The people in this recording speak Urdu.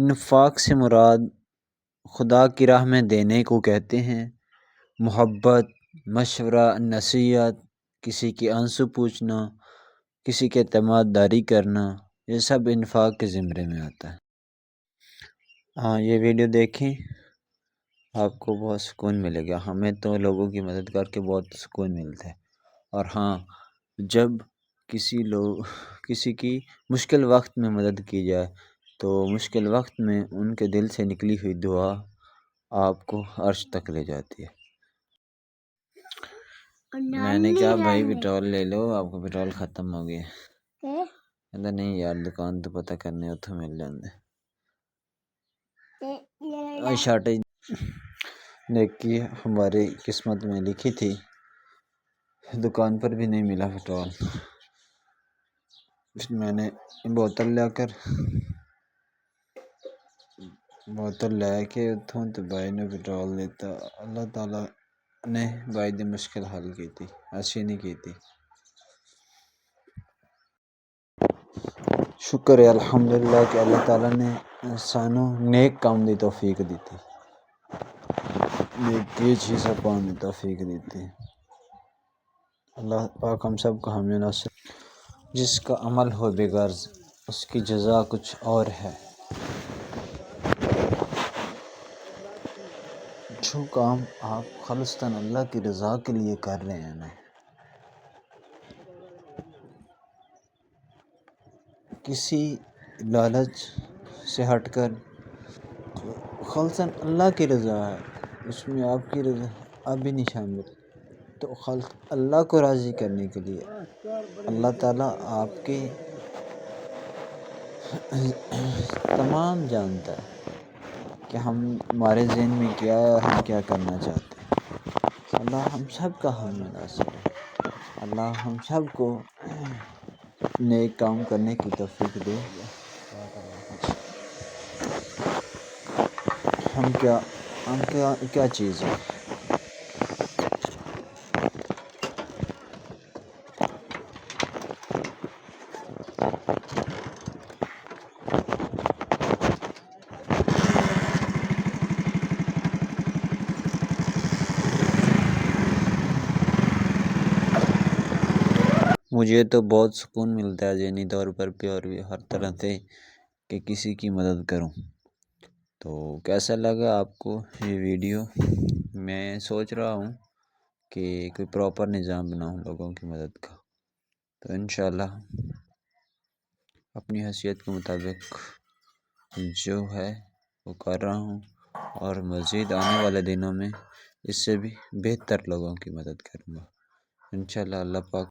انفاق سے مراد خدا کی راہ میں دینے کو کہتے ہیں۔ محبت، مشورہ، نصیحت، کسی کی آنسو پوچھنا، کسی کے اعتماد داری کرنا، یہ سب انفاق کے زمرے میں آتا ہے۔ یہ ویڈیو دیکھیں، آپ کو بہت سکون ملے گا۔ ہمیں تو لوگوں کی مدد کر کے بہت سکون ملتا ہے۔ اور ہاں، جب کسی کی مشکل وقت میں مدد کی جائے تو مشکل وقت میں ان کے دل سے نکلی ہوئی دعا آپ کو عرش تک لے جاتی ہے۔ میں نے کہا بھائی پٹرول لے لو، آپ کو پٹرول ختم ہو گیا۔ کہتا نہیں یار، دکان تو پتہ کرنے اتھوں مل جاندے۔ شارٹیج دیکھی ہماری قسمت میں لکھی تھی، دکان پر بھی نہیں ملا پٹرول۔ میں نے بوتل لے کے اتھوں تو بھائی نے پٹرول دیتا۔ اللہ تعالیٰ نے بھائی دی مشکل حل کی تھی، ایسی نہیں کی تھی۔ شکر ہے الحمدللہ کہ اللہ تعالیٰ نے سانوں نیک کام دی توفیق دی تھی، نیکی چیزیں پانے توفیق دی تھی۔ اللہ پاک ہم سب کو حامی ناصر۔ جس کا عمل ہو بے غرض، اس کی جزا کچھ اور ہے۔ جو کام آپ خالصتاً اللہ کی رضا کے لیے کر رہے ہیں نا، کسی لالچ سے ہٹ کر خالصاً اللہ کی رضا ہے، اس میں آپ کی رضا آپ بھی نہیں شامل، تو اللہ کو راضی کرنے کے لیے اللہ تعالیٰ آپ کے تمام جانتا ہے کہ ہمارے ذہن میں کیا ہے اور ہم کیا کرنا چاہتے ہیں۔ اللہ ہم سب کا حامی ناصر ہے۔ اللہ ہم سب کو نیک کام کرنے کی توفیق دے۔ ہم کیا چیز ہے؟ مجھے تو بہت سکون ملتا ہے ذہنی طور پر بھی اور بھی ہر طرح سے کہ کسی کی مدد کروں۔ تو کیسا لگا آپ کو یہ ویڈیو؟ میں سوچ رہا ہوں کہ کوئی پراپر نظام بناؤں لوگوں کی مدد کا، تو انشاءاللہ اپنی حیثیت کے مطابق جو ہے وہ کر رہا ہوں، اور مزید آنے والے دنوں میں اس سے بھی بہتر لوگوں کی مدد کروں گا انشاءاللہ۔ اللہ پاک